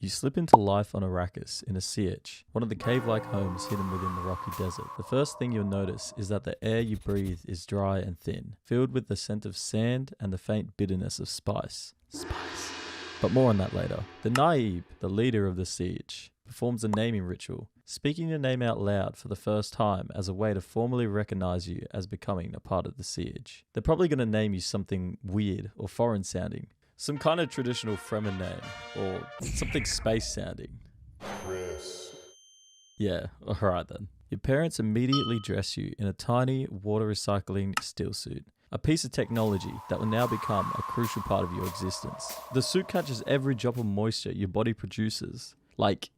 You slip into life on Arrakis in a siege, one of the cave-like homes hidden within the rocky desert. The first thing you'll notice is that the air you breathe is dry and thin, filled with the scent of sand and the faint bitterness of spice. But more on that later. The Naib, the leader of the siege, performs a naming ritual, speaking your name out loud for the first time as a way to formally recognize you as becoming a part of the siege. They're probably going to name you something weird or foreign sounding. Some kind of traditional Fremen name, or something space sounding. Chris. Yeah, alright then. Your parents immediately dress you in a tiny water recycling still suit. A piece of technology that will now become a crucial part of your existence. The suit catches every drop of moisture your body produces, like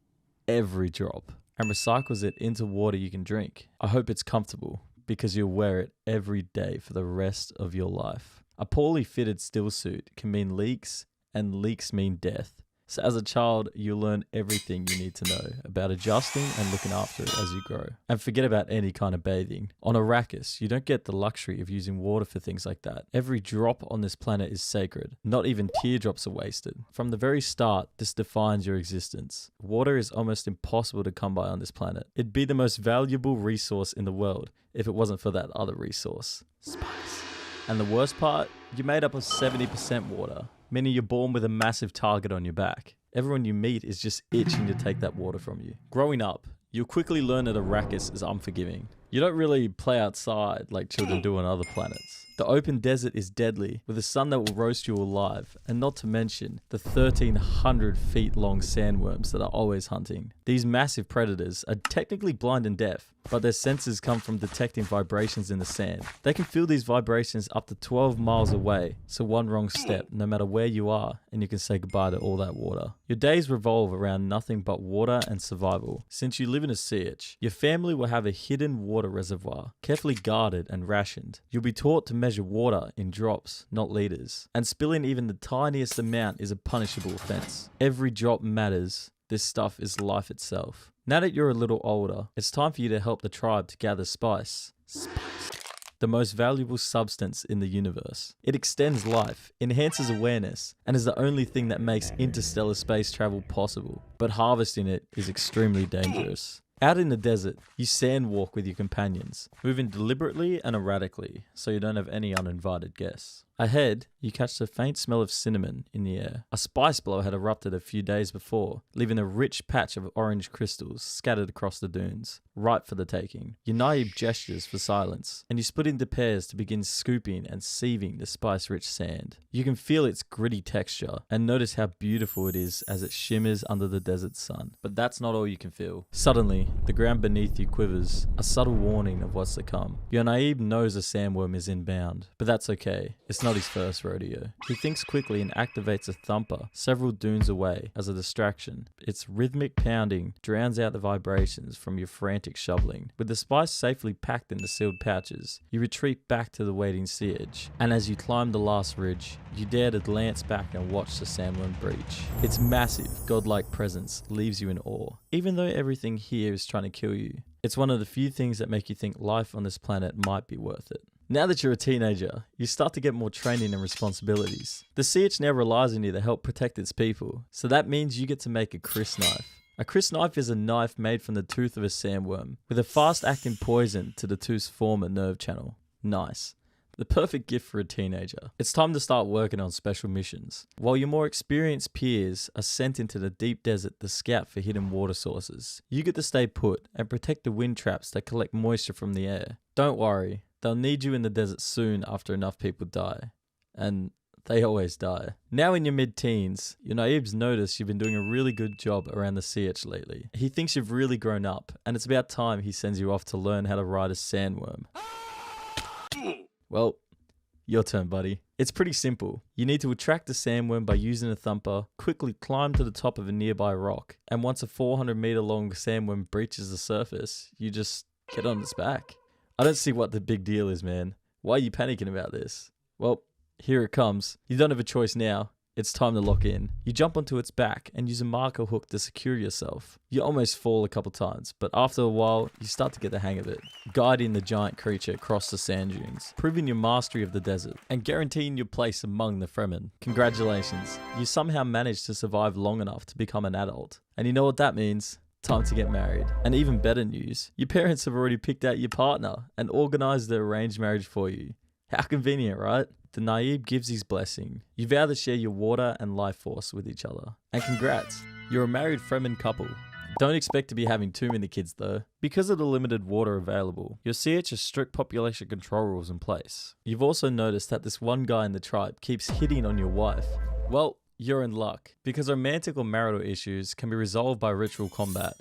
every drop, and recycles it into water you can drink. I hope it's comfortable, because you'll wear it every day for the rest of your life. A poorly fitted still suit can mean leaks, and leaks mean death. So as a child, you'll learn everything you need to know about adjusting and looking after it as you grow. And forget about any kind of bathing. On Arrakis, you don't get the luxury of using water for things like that. Every drop on this planet is sacred. Not even teardrops are wasted. From the very start, this defines your existence. Water is almost impossible to come by on this planet. It'd be the most valuable resource in the world if it wasn't for that other resource: spice. And the worst part? You're made up of 70% water, meaning you're born with a massive target on your back. Everyone you meet is just itching to take that water from you. Growing up, you'll quickly learn that Arrakis is unforgiving. You don't really play outside like children do on other planets. The open desert is deadly, with a sun that will roast you alive, and not to mention the 1,300 feet long sandworms that are always hunting. These massive predators are technically blind and deaf, but their senses come from detecting vibrations in the sand. They can feel these vibrations up to 12 miles away, so one wrong step, no matter where you are, and you can say goodbye to all that water. Your days revolve around nothing but water and survival. Since you live in a siege, your family will have a hidden water reservoir, carefully guarded and rationed. You'll be taught to measure water in drops, not liters, and spilling even the tiniest amount is a punishable offense. Every drop matters. This stuff is life itself. Now that you're a little older, it's time for you to help the tribe to gather spice. Spice. The most valuable substance in the universe. It extends life, enhances awareness, and is the only thing that makes interstellar space travel possible. But harvesting it is extremely dangerous. Out in the desert, you sand walk with your companions, moving deliberately and erratically so you don't have any uninvited guests. Ahead, you catch the faint smell of cinnamon in the air. A spice blow had erupted a few days before, leaving a rich patch of orange crystals scattered across the dunes, ripe for the taking. Your Naib gestures for silence, and you split into pairs to begin scooping and sieving the spice-rich sand. You can feel its gritty texture, and notice how beautiful it is as it shimmers under the desert sun. But that's not all you can feel. Suddenly, the ground beneath you quivers, a subtle warning of what's to come. Your Naib knows a sandworm is inbound, but that's okay. It's not his first rodeo. He thinks quickly and activates a thumper several dunes away as a distraction. Its rhythmic pounding drowns out the vibrations from your frantic shoveling. With the spice safely packed in the sealed pouches, you retreat back to the waiting siege, and as you climb the last ridge, you dare to glance back and watch the sandworm breach. Its massive, godlike presence leaves you in awe, even though everything here is trying to kill you. It's one of the few things that make you think life on this planet might be worth it. Now that you're a teenager, you start to get more training and responsibilities. The siege now relies on you to help protect its people, so that means you get to make a Chris knife. A Chris knife is a knife made from the tooth of a sandworm, with a fast-acting poison to the tooth's former nerve channel. Nice. The perfect gift for a teenager. It's time to start working on special missions. While your more experienced peers are sent into the deep desert to scout for hidden water sources, you get to stay put and protect the wind traps that collect moisture from the air. Don't worry, they'll need you in the desert soon after enough people die. And they always die. Now in your mid-teens, your Naib's noticed you've been doing a really good job around the siege lately. He thinks you've really grown up, and it's about time he sends you off to learn how to ride a sandworm. Well, your turn, buddy. It's pretty simple. You need to attract the sandworm by using a thumper, quickly climb to the top of a nearby rock, and once a 400-meter long sandworm breaches the surface, you just get on its back. I don't see what the big deal is, man. Why are you panicking about this? Well, here it comes. You don't have a choice now. it's time to lock in. You jump onto its back and use a marker hook to secure yourself. You almost fall a couple times, but after a while, you start to get the hang of it, guiding the giant creature across the sand dunes, proving your mastery of the desert, and guaranteeing your place among the Fremen. Congratulations, you somehow managed to survive long enough to become an adult. And you know what that means? Time to get married. And even better news, your parents have already picked out your partner and organized the arranged marriage for you. How convenient, right? The Naib gives his blessing. You vow to share your water and life force with each other. And congrats, you're a married Fremen couple. Don't expect to be having too many kids though. Because of the limited water available, your CH has strict population control rules in place. You've also noticed that this one guy in the tribe keeps hitting on your wife. Well, you're in luck, because romantic or marital issues can be resolved by ritual combat.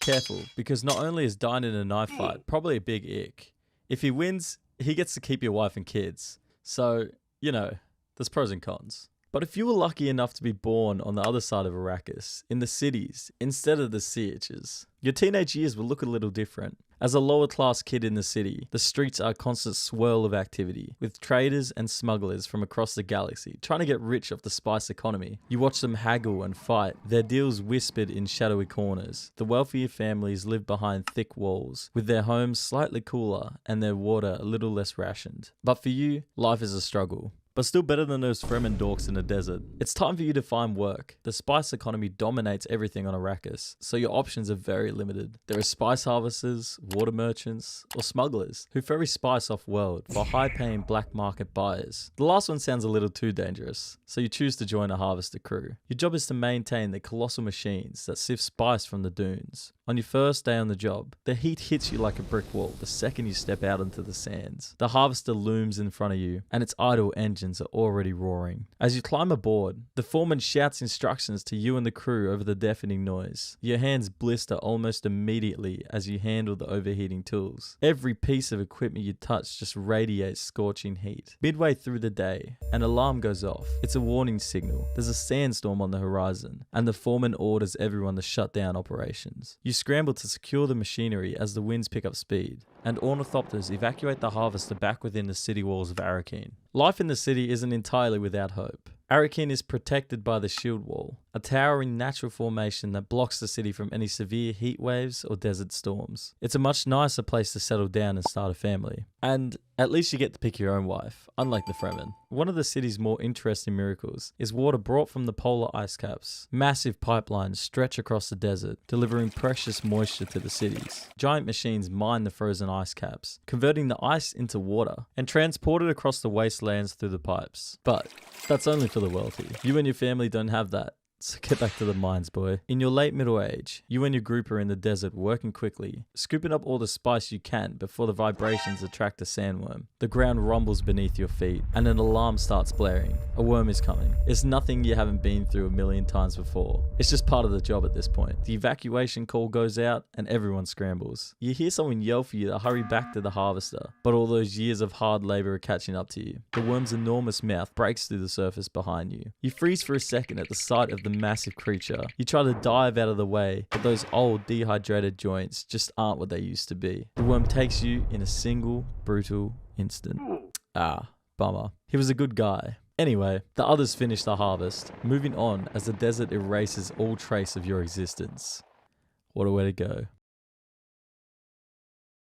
Careful, because not only is dying in a knife fight probably a big ick, if he wins, he gets to keep your wife and kids. So, you know, there's pros and cons. But if you were lucky enough to be born on the other side of Arrakis, in the cities, instead of the CHs, your teenage years will look a little different. As a lower class kid in the city, the streets are a constant swirl of activity, with traders and smugglers from across the galaxy trying to get rich off the spice economy. You watch them haggle and fight, their deals whispered in shadowy corners. The wealthier families live behind thick walls, with their homes slightly cooler and their water a little less rationed. But for you, life is a struggle. But still better than those Fremen dorks in the desert. It's time for you to find work. The spice economy dominates everything on Arrakis, so your options are very limited. There are spice harvesters, water merchants, or smugglers who ferry spice off-world for high-paying black market buyers. The last one sounds a little too dangerous, so you choose to join a harvester crew. Your job is to maintain the colossal machines that sift spice from the dunes. On your first day on the job, the heat hits you like a brick wall the second you step out into the sands. The harvester looms in front of you, and its idle engines are already roaring. As you climb aboard, the foreman shouts instructions to you and the crew over the deafening noise. Your hands blister almost immediately as you handle the overheating tools. Every piece of equipment you touch just radiates scorching heat. Midway through the day, an alarm goes off. It's a warning signal. There's a sandstorm on the horizon, and the foreman orders everyone to shut down operations. You scramble to secure the machinery as the winds pick up speed, and ornithopters evacuate the harvester back within the city walls of Arrakis. Life in the city isn't entirely without hope. Arrakis is protected by the Shield Wall, a towering natural formation that blocks the city from any severe heat waves or desert storms. It's a much nicer place to settle down and start a family. And at least you get to pick your own wife, unlike the Fremen. One of the city's more interesting miracles is water brought from the polar ice caps. Massive pipelines stretch across the desert, delivering precious moisture to the cities. Giant machines mine the frozen ice caps, converting the ice into water, and transport it across the wastelands through the pipes. But that's only for the wealthy. You and your family don't have that. So get back to the mines, boy. In your late middle age, you and your group are in the desert working quickly, scooping up all the spice you can before the vibrations attract a sandworm. The ground rumbles beneath your feet, and an alarm starts blaring. A worm is coming. It's nothing you haven't been through a million times before. It's just part of the job at this point. The evacuation call goes out, and everyone scrambles. You hear someone yell for you to hurry back to the harvester, but all those years of hard labor are catching up to you. The worm's enormous mouth breaks through the surface behind you. You freeze for a second at the sight of the massive creature. You try to dive out of the way, but those old dehydrated joints just aren't what they used to be. The worm takes you in a single brutal instant. Ah, bummer. He was a good guy. Anyway, the others finish the harvest, moving on as the desert erases all trace of your existence. What a way to go.